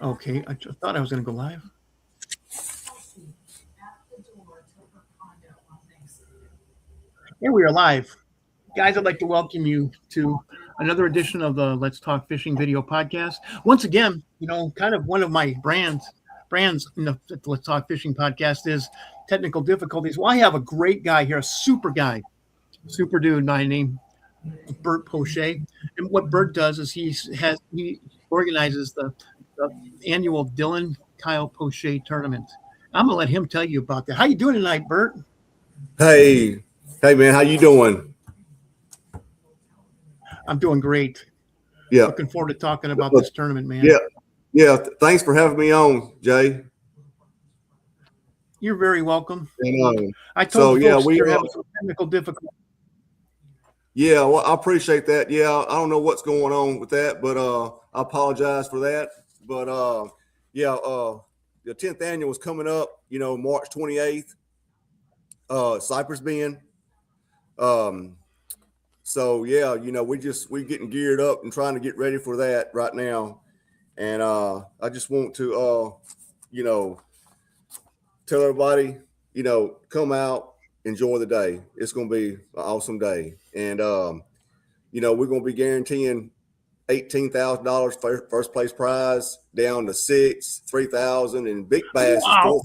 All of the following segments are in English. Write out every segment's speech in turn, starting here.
Okay, I just thought I was going to go live. Here we are live. Guys, I'd like to welcome you to another edition of the Let's Talk Fishing video podcast. Once again, kind of one of my brands in the Let's Talk Fishing podcast is technical difficulties. Well, I have a great guy here, a super dude by name Burt Poche. And what Burt does is he organizes the annual Dylan Kyle Poche tournament. I'm gonna let him tell you about that. How you doing tonight, Burt? Hey man, how you doing? I'm doing great. Yeah. Looking forward to talking about this tournament, man. Yeah. Thanks for having me on, Jay. You're very welcome. And, I told folks we're having some technical difficulties. Yeah, well, I appreciate that. Yeah, I don't know what's going on with that, but I apologize for that. But the 10th annual is coming up, March 28th, Cypress Bend. So yeah, we're getting geared up and trying to get ready for that right now. And I just want to tell everybody, come out, enjoy the day. It's going to be an awesome day. And we're going to be guaranteeing $18,000 first place prize, down to $3,000, and big bass is $4,000.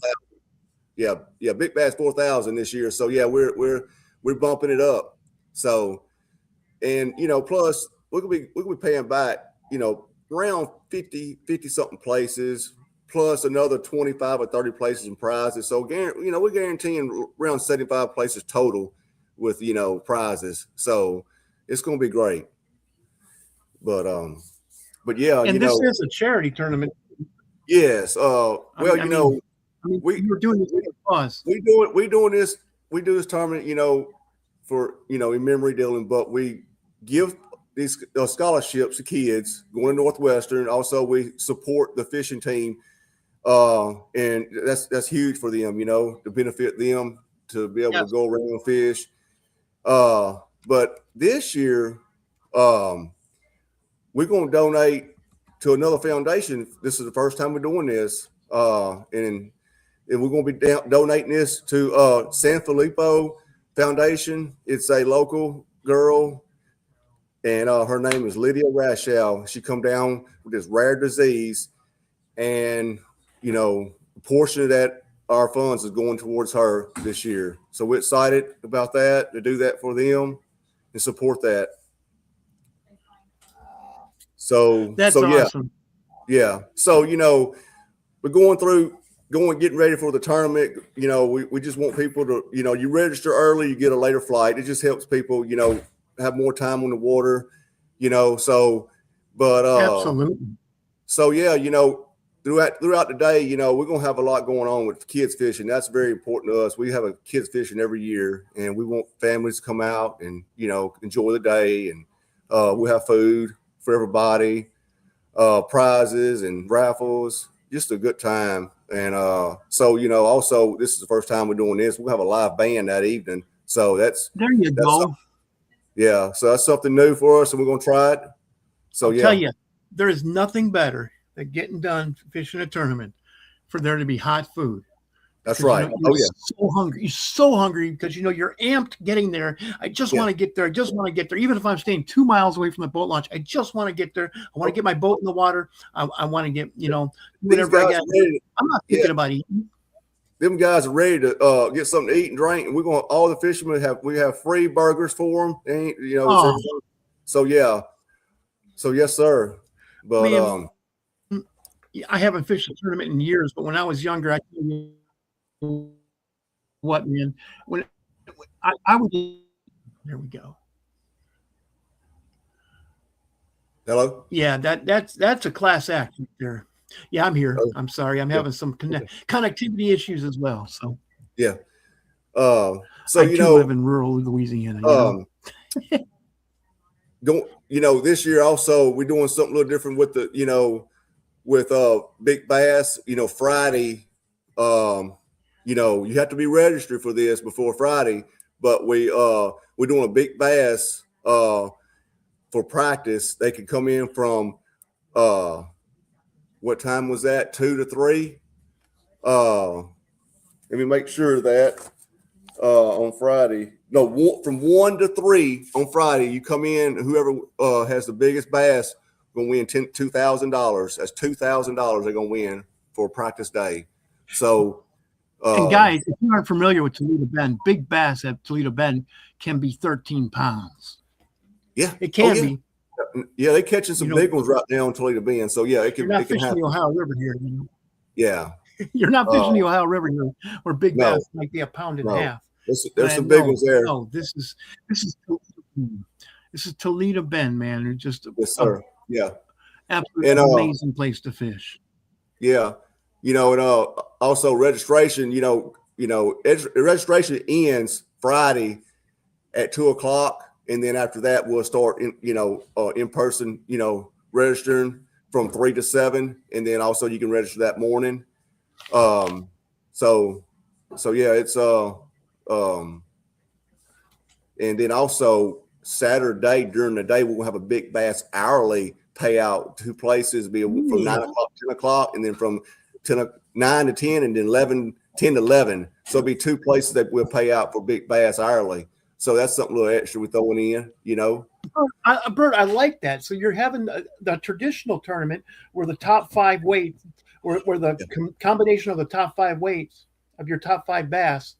Yeah, big bass $4,000 this year. So yeah, we're bumping it up. So, and plus we're gonna be paying back, around 50 something places, plus another 25 or 30 places in prizes. So we're guaranteeing around 75 places total with prizes. So it's gonna be great. But yeah, and this is a charity tournament. Yes. We're doing this for cause. We do this tournament, for in memory, Dylan. But we give these scholarships to kids going to Northwestern. Also, we support the fishing team, and that's huge for them. To benefit them to be able to go around and fish. But this year, we're going to donate to another foundation. This is the first time we're doing this, and we're going to be donating this to San Filippo Foundation. It's a local girl, and her name is Lydia Rashow. She come down with this rare disease, and a portion of that, our funds, is going towards her this year. So we're excited about that, to do that for them and support that. So that's awesome. Yeah. So we're getting ready for the tournament. We just want people to, you register early, you get a later flight. It just helps people, have more time on the water, so, but, absolutely. So yeah, throughout the day, we're going to have a lot going on with kids fishing. That's very important to us. We have a kids fishing every year, and we want families to come out and, enjoy the day. And we'll have food for everybody, prizes and raffles, just a good time. And so also, this is the first time we're doing this. We'll have a live band that evening. So that's go. Yeah, so that's something new for us, and we're gonna try it. So I'll tell you, there is nothing better than getting done fishing a tournament for there to be hot food. That's right. So hungry. You're so hungry because you're amped getting there. I just want to get there. I just want to get there. Even if I'm staying 2 miles away from the boat launch, I just want to get there. I want to get my boat in the water. I want to get, whatever I got. I'm not thinking about eating. Them guys are ready to get something to eat and drink, and we're going. All the fishermen have free burgers for them. And, so yeah. So yes, sir. But I haven't fished a tournament in years. But when I was younger, I tell you what, man, when I would, there we go. Hello. Yeah, that's a class act right there. Yeah, I'm here. I'm sorry, I'm having some connectivity issues as well. So yeah. So I live in rural Louisiana. This year also we're doing something a little different with the with big bass. Friday. You have to be registered for this before Friday, but we're doing a big bass for practice. They can come in from what time was that? 2 to 3. Let me make sure that on Friday. No, from 1 to 3 on Friday. You come in. Whoever has the biggest bass gonna win $2,000. That's $2,000 they're gonna win for a practice day. So, and guys, if you aren't familiar with Toledo Bend, big bass at Toledo Bend can be 13 pounds. Yeah, it can be. Yeah, they're catching some big ones right now in Toledo Bend. So yeah, it can. You're not it can fishing happen. the Ohio River here. Yeah. You're not fishing the Ohio River here, where big bass might be a pound and a half. There's some big ones there. No, this is Toledo Bend, man. It's just yes, sir. Yeah, absolutely amazing place to fish. Yeah, and also registration. Registration ends Friday at 2:00, and then after that we'll start in person. Registering from 3 to 7, and then also you can register that morning. So yeah, it's and then also Saturday during the day we'll have a big bass hourly payout. 2 places, be from 9 o'clock, 10 o'clock, and then from 9 to 10, and then 10 to 11. So it'll be 2 places that we'll pay out for big bass hourly. So that's something a little extra we're throwing in. Burt, I like that. So you're having the traditional tournament where the top 5 weights, where the combination of the top 5 weights of your top 5 bass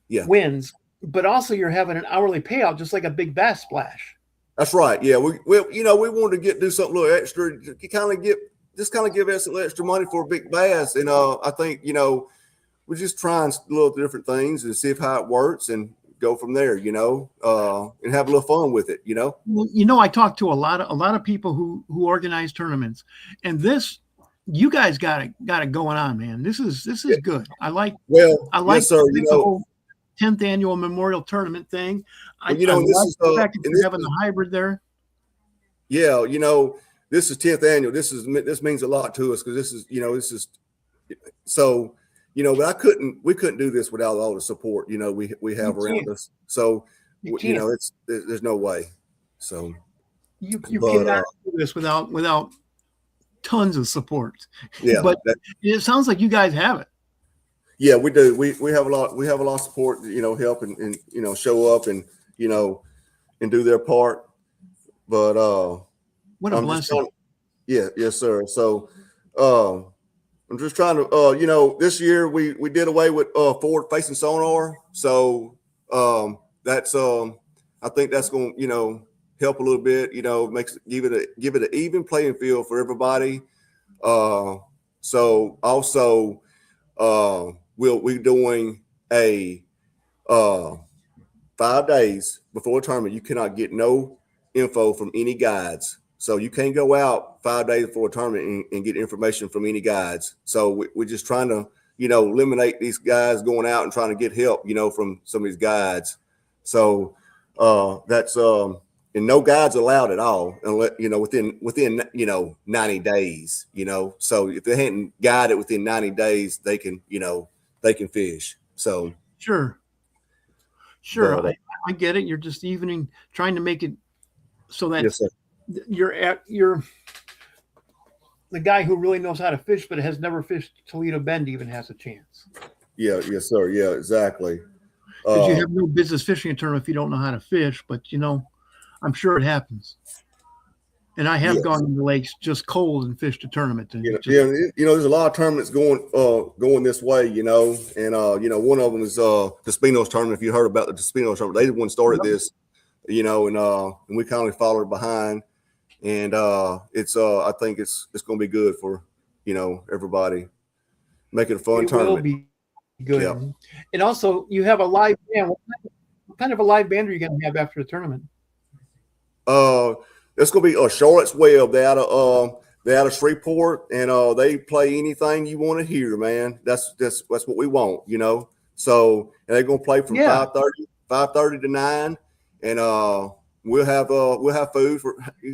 wins, but also you're having an hourly payout, just like a big bass splash. That's right. Yeah, we wanted to do something a little extra, kind of give us a little extra money for a big bass, and I think we're just trying little different things and see how it works and go from there, and have a little fun with it, I talked to a lot of people who organize tournaments, and you guys got it going on, man. This is good. I like yes, sir. The whole 10th annual memorial tournament thing. I love the fact that you're having the hybrid there. Yeah, this is 10th annual. This means a lot to us because this is so. But we couldn't do this without all the support, we have around us. So, there's no way. So you cannot do this without tons of support. Yeah. But it sounds like you guys have it. Yeah, we do. We have a lot of support, help and show up and, and do their part. But what a blessing. Yes, sir. So I'm just trying to, this year we did away with forward facing sonar. So that's I think that's going to, help a little bit, give it an even playing field for everybody. So also we're doing a 5 days before the tournament. You cannot get no info from any guides. So you can't go out 5 days before a tournament and get information from any guides. So we're just trying to, eliminate these guys going out and trying to get help, from some of these guides. So that's and no guides allowed at all, unless, within 90 days. So if they hadn't guided within 90 days, they can fish. So sure. But, I get it. You're just trying to make it so that yes, sir. You're the guy who really knows how to fish, but has never fished Toledo Bend even has a chance. Yeah, yes, sir. Yeah, exactly. Because you have no business fishing a tournament if you don't know how to fish. But I'm sure it happens. And I have gone into lakes just cold and fished a tournament. And there's a lot of tournaments going this way, and one of them is Despino's tournament. If you heard about the Despino's tournament, they the one started this, and we kind of followed behind. And it's I think it's going to be good for everybody. Make it a fun tournament. Will be good. Yeah. And also, you have a live band. What kind of a live band are you going to have after the tournament? It's going to be a Charlotte's Web. They out of Shreveport, and they play anything you want to hear, man. That's what we want, So and they're going to play from 5:30 to 9, and we'll have food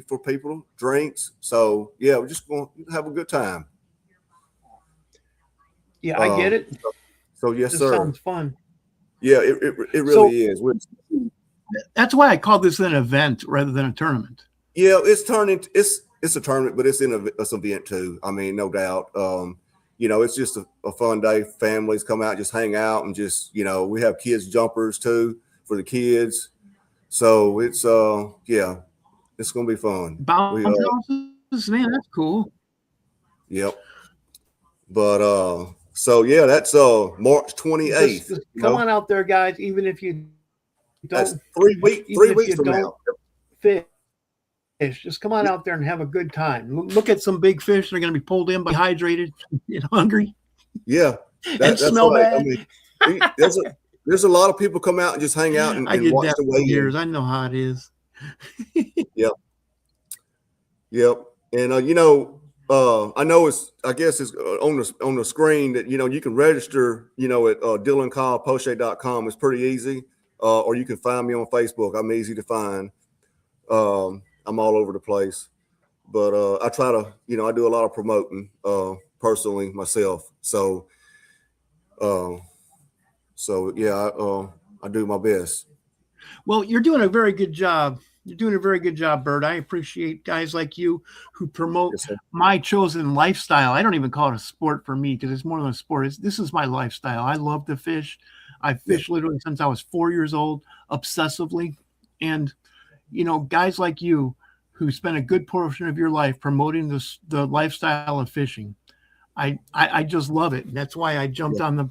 for people, drinks. So yeah, we're just going to have a good time. Yeah, I get it. So yes, sir. Sounds fun. Yeah, it So really is. that's why I call this an event rather than a tournament. Yeah, it's a tournament, but it's in a event too. I mean, no doubt. It's just a fun day. Families come out, just hang out, and just we have kids jumpers too for the kids. So yeah, it's gonna be fun. Bounce houses, man, that's cool. Yep. But so yeah, that's March 28th. Just come on out there, guys. Even if you That's don't, 3 weeks from now. fish, just come on out there and have a good time. Look at some big fish that are going to be pulled in, dehydrated, and hungry. Yeah, that's smell right. bad. I mean, there's a lot of people come out and just hang out and watch the weigh-in. Years. I know how it is. Yep. And I know I guess it's on the screen that you can register at DylanKylePoche.com. It's pretty easy. Or you can find me on Facebook. I'm easy to find. I'm all over the place, but I try to I do a lot of promoting personally myself. So yeah, I do my best. Well, you're doing a very good job. You're doing a very good job, Burt. I appreciate guys like you who promote my chosen lifestyle. I don't even call it a sport for me because it's more than a sport. This is my lifestyle. I love to fish. I fished literally since I was 4 years old, obsessively. And, guys like you who spend a good portion of your life promoting the lifestyle of fishing, I just love it. And that's why I jumped on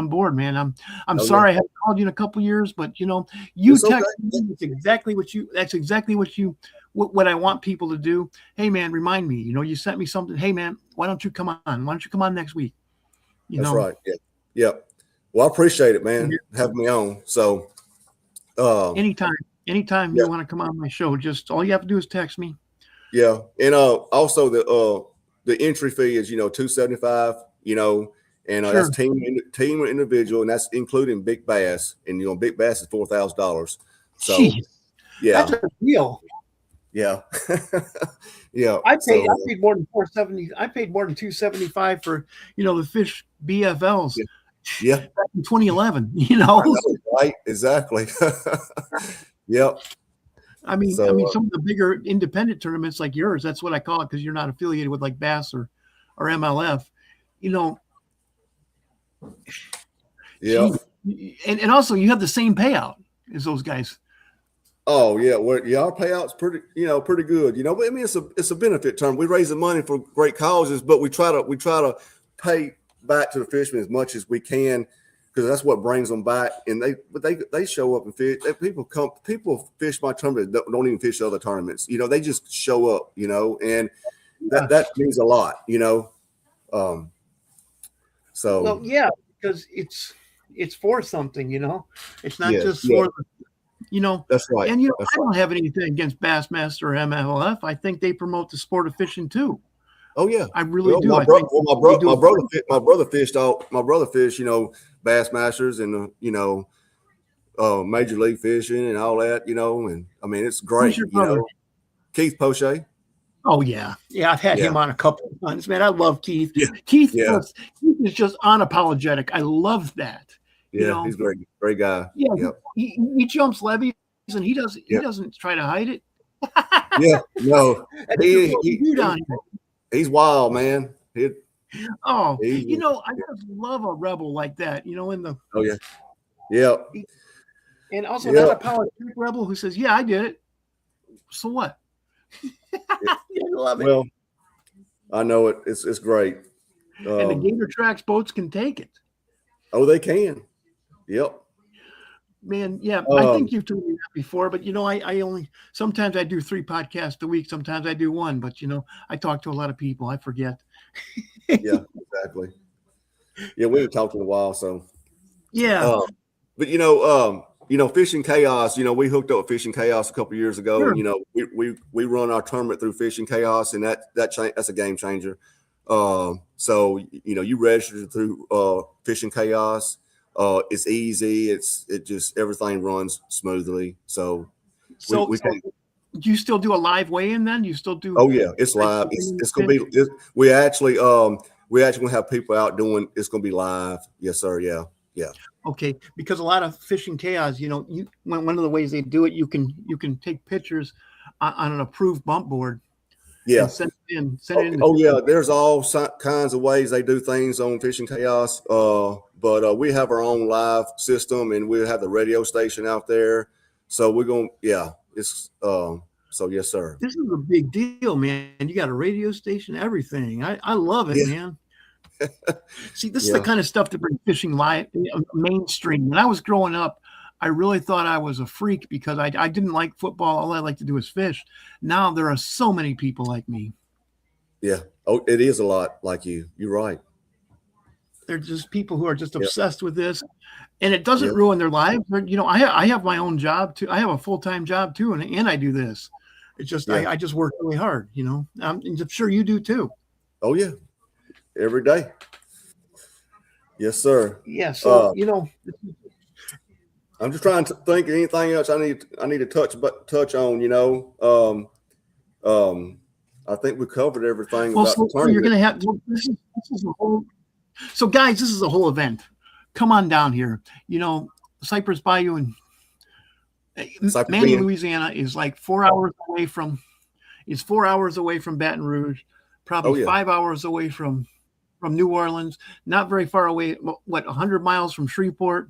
board, man. I'm sorry I haven't called you in a couple years, but you text me. That's exactly what I want people to do. Hey man, remind me, you sent me something. Hey man, why don't you come on? Why don't you come on next week? That's right. Yeah. Yep. Well, I appreciate it, man, having me on. So anytime you want to come on my show, just all you have to do is text me. Yeah. And also the entry fee is $275, and that's team or individual, and that's including big bass, and big bass is $4,000. So yeah, that's a deal. Yeah. Yeah. I paid more than $470. I paid more than $275 for the fish BFLs. Yeah. Back in 2011. I know, right? Exactly. Yep. I mean, some of the bigger independent tournaments like yours, that's what I call it because you're not affiliated with like Bass or MLF, Yeah. And also you have the same payout as those guys. Oh yeah, our payout's pretty good. But I mean, it's a benefit term. We raise the money for great causes, but we try to pay back to the fishermen as much as we can because that's what brings them back. And they show up and fish. People fish my tournament don't even fish other tournaments. They just show up. And that means a lot. So well, yeah, because it's for something. It's not just for that's right. And I don't have anything against Bassmaster or MLF. I think they promote the sport of fishing too. Oh yeah, I really do. My brother fished Bassmasters and Major League Fishing and all that. And I mean it's great. Keith Poche. Oh yeah, I've had him on a couple of times, man. I love Keith. Yeah. Keith is just unapologetic. I love that. Yeah, he's great guy. Yeah, he jumps levees and he doesn't try to hide it. Yeah, no, he's wild, man. I just love a rebel like that. And also not a politic rebel who says, "Yeah, I did it." So what? I love it. Well, I know it. It's great. And the Gator Tracks boats can take it. Oh, they can. Yep. Man, yeah, I think you've told me that before, but I only sometimes I do 3 podcasts a week, sometimes I do 1, but I talk to a lot of people, I forget. Yeah, exactly. Yeah, we haven't talked in a while, so yeah. But Fishing Chaos, we hooked up with Fishing Chaos a couple of years ago. Sure. And we run our tournament through Fishing Chaos, and that's a game changer. So you register through Fishing Chaos. It's easy. It just everything runs smoothly. So we can. Do you still do a live weigh-in then? You still do? Oh yeah, it's live. It's gonna be. We actually gonna have people out doing. It's gonna be live. Yes, sir. Yeah. Yeah. Okay, because a lot of fishing chaos, one of the ways they do it, you can take pictures on an approved bump board Yeah. and send it Okay. in the Oh yeah, fishing. there's all kinds of ways they do things on Fishing Chaos. But we have our own live system, and we have the radio station out there. So we're going. Yeah, it's so yes, sir. This is a big deal, man. You got a radio station, everything. I love it, Yeah, man. See, this is the yeah, kind of stuff to bring fishing live mainstream. When I was growing up, I really thought I was a freak because I didn't like football. All I like to do is fish. Now there are so many people like me. yeah. Oh, it is a lot like you. You're right. They're just people who are just Yeah, obsessed with this, and it yeah, doesn't ruin their lives. I have my own job too. I have a full time job too, and I do this. It's just yeah. I just work really hard. And I'm sure you do too. Oh yeah, every day. Yes, sir. Yeah. So Uh, I'm just trying to think of anything else I need to touch on. Um, I think we covered everything well, about the so you're tournament. gonna have this is a whole. So guys, this is a whole event. Come on down here. Cypress Bayou and Cypress Manny, Bend. Louisiana is like 4 hours away from. Is 4 hours away from Baton Rouge, probably Oh yeah, 5 hours away from New Orleans. Not very far away. What 100 miles from Shreveport.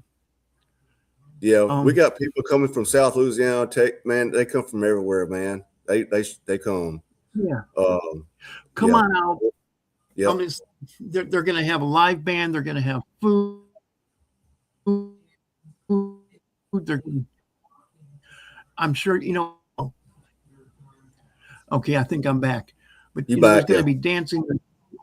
yeah. We Um, got people coming from South Louisiana. Tech man, they come from everywhere, man. They come. yeah. Um, Come yeah, on out. yep. They're going to have a live band. They're going to have food. They're, I'm sure. Okay, I think I'm back. But You there's back? going Yeah, to be dancing.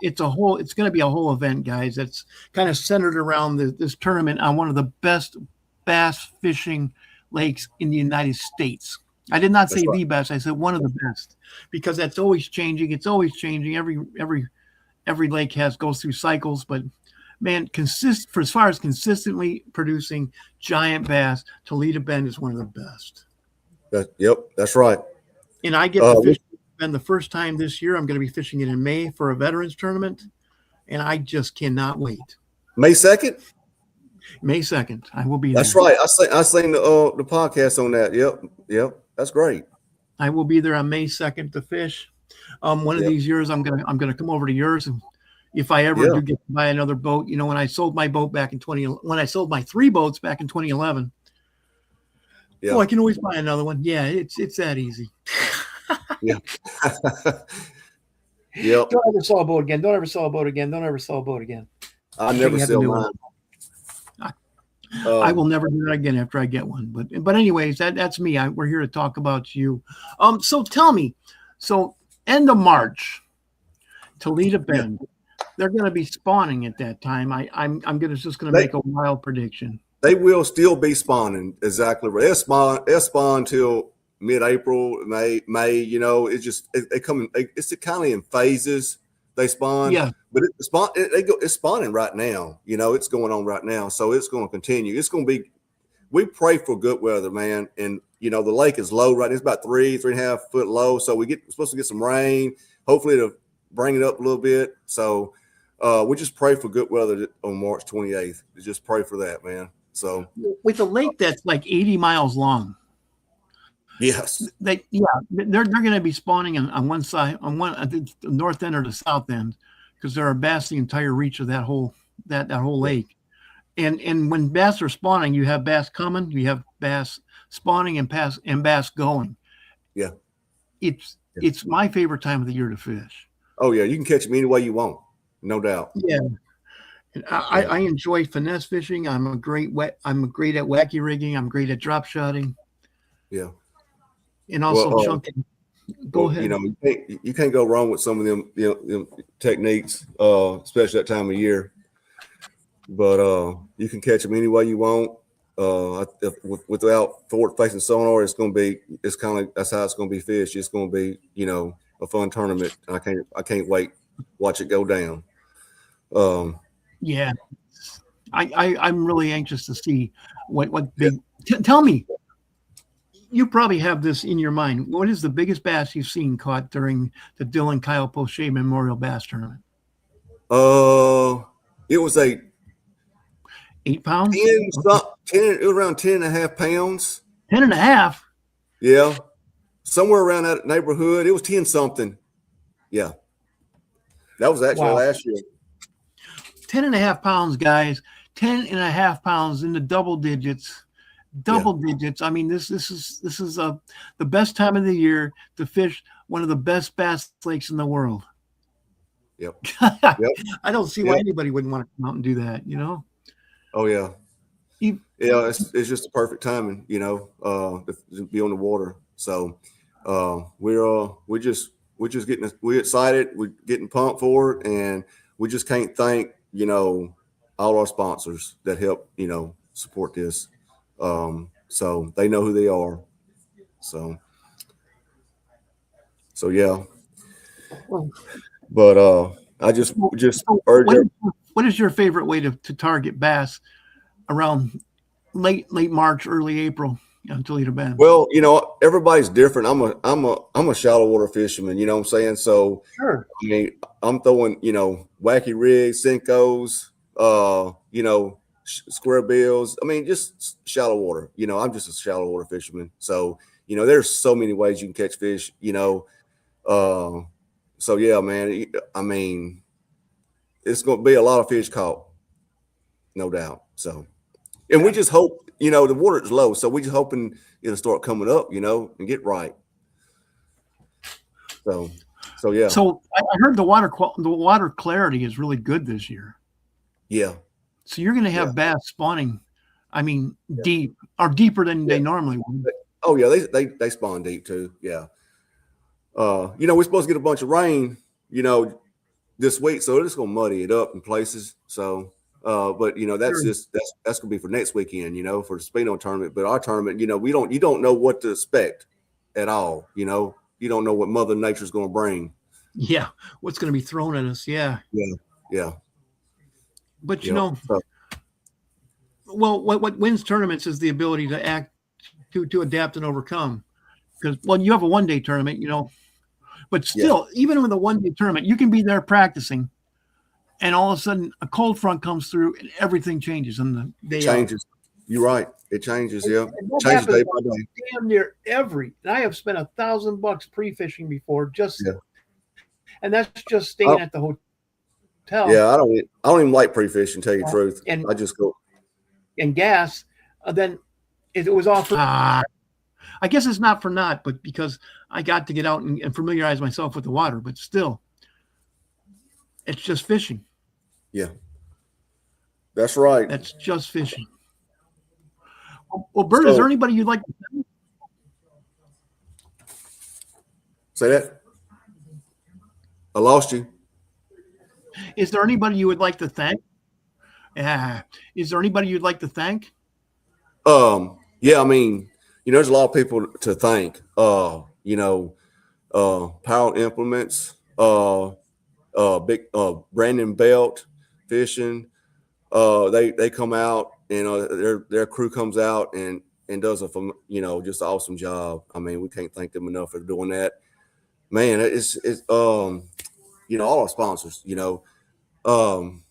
It's going to be a whole event, guys. That's kind of centered around this tournament on one of the best bass fishing lakes in the United States. I did not that's say right. the best. I said one of the best because that's always changing. It's always changing. Every lake goes through cycles, but man, for as far as consistently producing giant bass, Toledo Bend is one of the best. Yep, that's right. And I get to Uh, fish Bend the first time this year. I'm going to be fishing it in May for a veterans tournament, and I just cannot wait. May 2nd. May 2nd, I will be That's there. right. I seen the podcast on that. Yep, yep. That's great. I will be there on May 2nd to fish. One of Yep, these years, I'm gonna come over to yours, and if I ever yeah, do get to buy another boat, when I sold my boat back in when I sold my 3 boats back in 2011. Oh, yeah, I can always buy another one. Yeah, it's that easy. yeah. Yep. Don't ever sell a boat again. Don't ever sell a boat again. Don't ever sell a boat again I until never you have a sell new one. mine. I will Um, never do that again after I get one. But anyways, that's me. We're here to talk about you. So tell me, so end of March, Toledo yeah, Bend, they're going to be spawning at that time. I'm just going to they make a wild prediction. they will still be spawning. Exactly right. They spawn till mid-April, May. They come in. It's kind of in phases. They spawn, Yeah, but it's spawning right now. It's going on right now, so it's going to continue. It's going to be. We pray for good weather, man, and the lake is low right now. It's about 3.5 foot low, so we're supposed to get some rain. Hopefully, it'll bring it up a little bit. So we just pray for good weather on March 28th. Just pray for that, man. So with a lake that's like 80 miles long. yes, They're going to be spawning on one side, on one at the north end or the south end, because there are bass the entire reach of that whole yeah, lake. And when bass are spawning, you have bass coming, you have bass spawning and bass going. yeah, It's yeah. it's my favorite time of the year to fish. Oh yeah, you can catch them any way you want, no doubt. Yeah, and I, Yeah, I enjoy finesse fishing. I'm great at wacky rigging. I'm great at drop shotting yeah. and Well, also chunking. Go well, ahead. you can't go wrong with some of them techniques, especially that time of year. But you can catch them any way you want. Without forward facing sonar, it's kind of that's how it's going to be fished. It's going to be a fun tournament. I can't wait. Watch it go down. Um, Yeah, I'm really anxious to see what yeah. big. Tell me, you probably have this in your mind. What is the biggest bass you've seen caught during the Dylan Kyle Poche Memorial Bass Tournament? It was a 8 pounds? 10, Okay. 10, it was around 10.5 pounds. 10 and a half. Yeah. Somewhere around that neighborhood. It was 10 something. Yeah. That was actually Wow. last year. 10 and a half pounds, guys. 10 and a half pounds in the double digits. Yeah. Double digits. I mean, this is the best time of the year to fish one of the best bass lakes in the world. Yep. I Yep. don't see why Yep. anybody wouldn't want to come out and do that, you know? Oh, yeah. You- Yeah. It's just the perfect timing, to be on the water. So we're just we're excited. We're getting pumped for it. And we just can't thank, all our sponsors that help, support this. So they know who they are. So, so yeah. well, But I just so urge it. what is your favorite way to target bass around late March, early April until you'd have been? Well, everybody's different. I'm a shallow water fisherman. You know what I'm saying? So Sure. I mean, I'm throwing wacky rigs, Senkos, square bills. I mean, just shallow water. I'm just a shallow water fisherman. So there's so many ways you can catch fish. Uh, so yeah, man. I mean, it's going to be a lot of fish caught, no doubt. So, and we just hope, the water is low, so we just hoping it'll start coming up, and get right. So, yeah, So I heard the water clarity is really good this year. yeah, So you're going to yeah, have bass spawning. I mean, yeah, deep or deeper than yeah. they normally would. Oh yeah, they spawn deep too. Yeah. We're supposed to get a bunch of rain, this week, so it's gonna muddy it up in places. So, but that's Sure. that's gonna be for next weekend, for the Speedo tournament. But our tournament, you don't know what to expect at all. You don't know what Mother Nature's gonna bring. Yeah. What's going to be thrown at us? Yeah. Yeah, yeah, But yeah. So, well, what wins tournaments is the ability to act to adapt and overcome. Because when you have a 1 day tournament, but yeah, still, even with a 1 day tournament, you can be there practicing, and all of a sudden a cold front comes through and everything changes on the it day of. changes. You're right. It changes. Yeah, And that changes happens day by day. damn near every. And I have spent $1,000 pre-fishing before, Yeah. and that's just I, staying at the hotel yeah, I don't even like pre-fishing. Tell you the truth, and I just go. gas. Then it was off. I guess it's not for naught, but because I got to get out and familiarize myself with the water. But still, it's just fishing. Yeah, that's right. That's just fishing. Well, Bert, is there So anybody you'd like to thank? say that. I lost you. Is there anybody you would like to thank? Is there anybody you'd like to thank? Yeah, I mean, there's a lot of people to thank. Power Implements, big Brandon Belt Fishing. They come out and their crew comes out and does just an awesome job. I mean, we can't thank them enough for doing that. Man, it's all our sponsors. Um,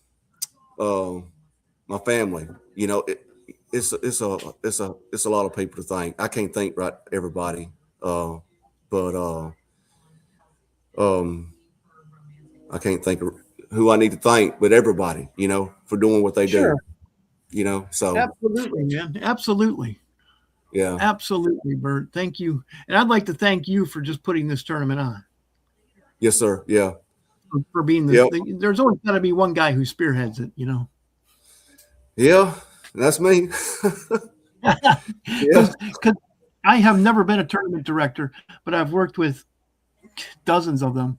my family. It's a lot of people to thank. I can't thank right everybody, but um, I can't think of who I need to thank, but everybody, for doing what they do. Sure. So Absolutely, man. Absolutely. yeah, Absolutely, Bert. Thank you. And I'd like to thank you for just putting this tournament on, yes, sir, yeah, for being yep, there's always got to be one guy who spearheads it. yeah. That's me. Yeah, Because I have never been a tournament director, but I've worked with dozens of them,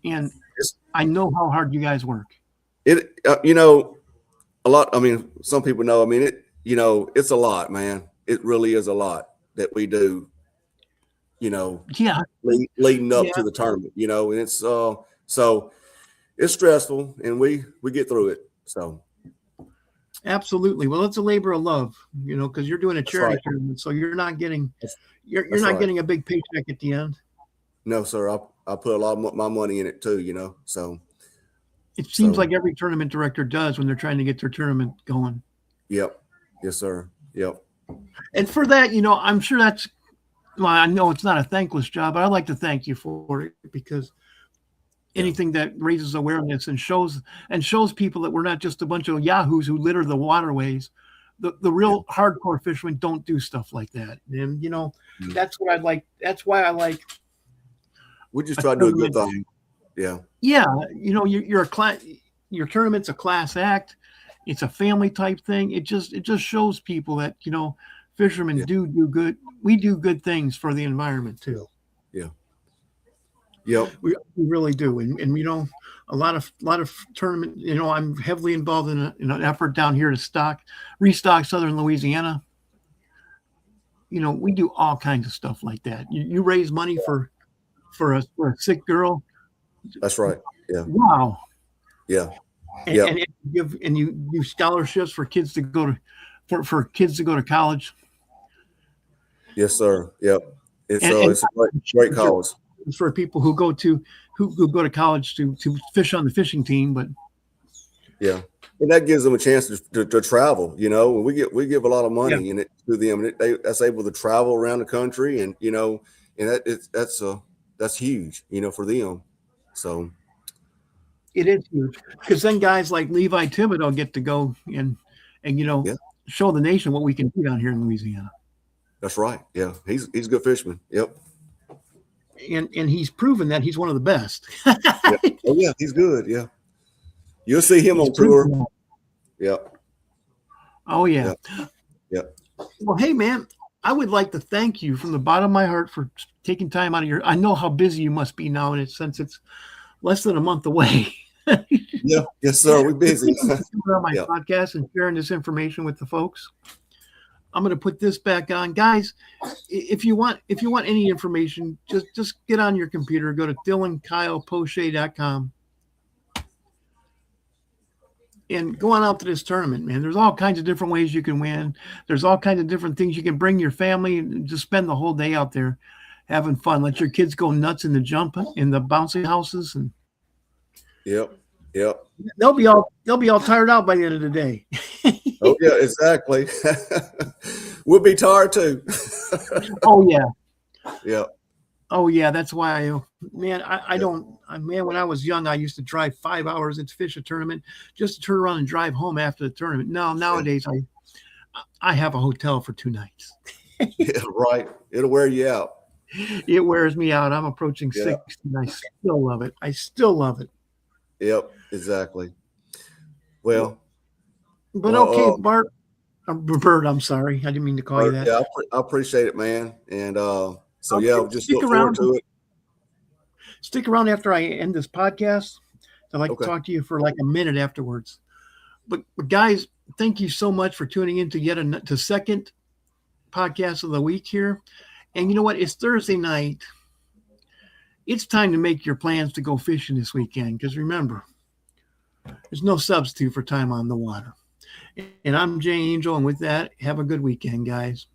and it's, I know how hard you guys work. a lot. I mean, some people know. I mean, it's a lot, man. It really is a lot that we do. You know, Yeah, leading up yeah, to the tournament. And it's so it's stressful, and we get through it. So absolutely. Well, it's a labor of love, because you're doing a that's charity right. tournament, so you're not getting you're That's not right. getting a big paycheck at the end. No, sir. I put a lot of my money in it too. So It seems so like every tournament director does when they're trying to get their tournament going. Yep. Yes, sir. Yep. And for that, you know, I'm sure that's, well, I know it's not a thankless job, but I'd like to thank you for it because Yeah. anything that raises awareness and shows people that we're not just a bunch of yahoos who litter the waterways. The Yeah. real hardcore fishermen don't do stuff like that. And you know, Mhm. that's what I'd like. That's why I like We just a try to do a good tournament. thing. Yeah. Yeah, you know, you're a class. Your tournament's a class act. It's a family type thing. It just shows people that you know fishermen Yeah. do good. We do good things for the environment too. Yeah. Yep. We really do. And you know, a lot of tournament. You know, I'm heavily involved in an effort down here to restock Southern Louisiana. You know, we do all kinds of stuff like that. You raise money for a sick girl. That's right. Yeah. Wow. Yeah. And Yep. you give scholarships for kids to go to for kids to go to college. Yes, sir. Yep. And It's a great cause. for people who go to college to fish on the fishing team, but Yeah. And that gives them a chance to travel. You know, we give a lot of yeah, money and it to them, and that's able to travel around the country, and you know, and that's huge. You know, for them. So it is huge because then guys like Levi Thibodeau get to go and you know yeah, show the nation what we can do down here in Louisiana. that's right. Yeah, he's a good fisherman. Yep. And he's proven that he's one of the best. Yeah. Oh yeah, he's good. Yeah. You'll see him He's on tour. proven that. Yep. Oh yeah. Yep. Yep. Well, hey man, I would like to thank you from the bottom of my heart for taking time out of your. I know how busy you must be now, and since it's less than a month away. Yeah. Yes, sir. We're busy. Coming on my Yeah. podcast and sharing this information with the folks. I'm going to put this back on, guys. If you want any information, just get on your computer, go to DylanKylePoche.com and go on out to this tournament, man. There's all kinds of different ways you can win. There's all kinds of different things you can bring your family and just spend the whole day out there having fun. Let your kids go nuts in the bouncy houses, and Yep. Yep. they'll be all tired out by the end of the day. Oh yeah, exactly. We'll be tired too. Oh yeah. Yeah. Oh yeah, that's why I don't man, when I was young I used to drive 5 hours into fish a tournament just to turn around and drive home after the tournament. No, nowadays I have a hotel for 2 nights. Yeah, right. It'll wear you out. It wears me out. I'm approaching Yeah. 60 and I still love it. I still love it. Yep, exactly. Well, But okay, well, Bert, I'm sorry. I didn't mean to call you that. yeah, I appreciate it, man. And so yeah, Okay, we'll just look forward to it. Stick around after I end this podcast. I'd like to Okay. talk to you for like a minute afterwards. But guys, thank you so much for tuning in to the second podcast of the week here. And you know what? It's Thursday night. It's time to make your plans to go fishing this weekend. Because remember, there's no substitute for time on the water. And I'm Jay Angel. And with that, have a good weekend, guys.